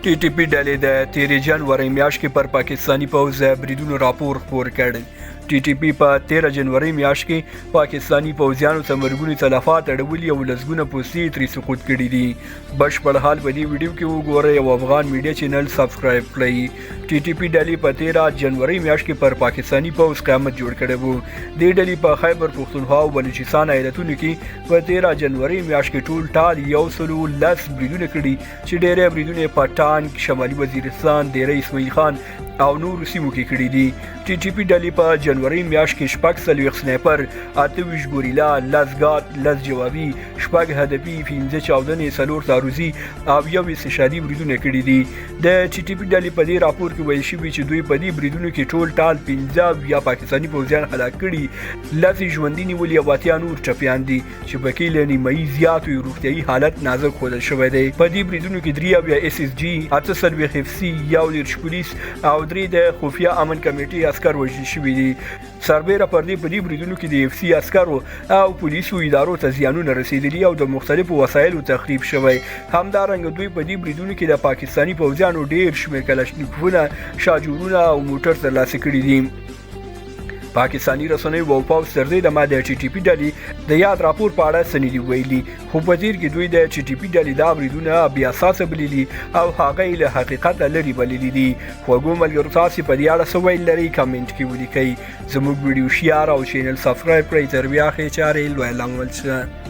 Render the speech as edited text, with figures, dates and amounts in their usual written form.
ټي ټي پي ډلې د تېرې جنورۍ میاشت کې پر پاکستاني پوځ بریدونو راپور خپور کړ. ټي ټي پي په 13 جنورۍ میاشت کې پاکستاني پوځیانو ته مرګوني تلفات اړولي او لسګونه پوستې ترې سقوط کړي دي. بشپړ حال په دې ویډیو کې وګورئ او افغان میډیا چینل سبسکرایب کړئ. ټي ټي پي ډلې په 13 جنورۍ میاشت کې پر پاکستاني پوځ قیامت جوړ کړی و. دې ډلې په خیبر پښتونخوا او بلوچستان ایالتونو کې په 13 جنورۍ میاشت کې ټول ټال 110 بریدونه کړي چې ډېری بریدونه په ټانک، شمالي وزیرستان، ډیری اسماعیل خان او نورو سیمو کې کړي دي. ټي ټي پي ډلې په جنورۍ میاشت کې 40 سنایپر، 28 ګوریلا، 10 ګارد، 10 جوابي، 6 هدفي، 15 چاودنې، 4 تعرضي او 1 استشهادي بریدونه کړي دي. د ټي ټي پي ډلې په دې راپور کې ویل شوي چې دوی په دې بریدونو کې ټول ټال 15 یا پاکستاني پوځیان هلاک کړي، 10 ژوندي نیولي او 80 نور ټپیان دي چې پکې له نیمایي زیات روغتیایي حالت نازک ښودل شوی دی. په دې بریدونو کې 3 اس اس جي، 8 اف سي، 1 پولیس او 3 د خفیه امن کمیټې عسکر وژل شوي دي. سربیره پر دې په دې بریدونو کې د اف سي عسکرو او پولیسو ادارو ته زیانونه رسیدلي او د مختلفو وسایلو تخریب شوی. همدارنګه دوی په دې بریدونو کې د پاکستاني پوځیانو ډیر شمېر کلشنیکوفونه، شاجورونه او موټر ترلاسه کړي دي. پاکستاني رسنیو او پوځ تر دې دمه د ټي ټي پي ډلې د یاد راپور په اړه څه نه دي ویلي، خو په تېر کې دوی د ټي ټي پي ډلې دا بریدونه بې اساسه بللي او هغه یې له حقیقته لرې بللي دي. خوږو ملګرو، تاسې په دې اړه څه ویل لرئ؟ کمنټ کې ولیکئ. زموږ ویډیو شیر او چینل سبسکرایب کړئ. تر بیا ښې چارې لویه لامل شه.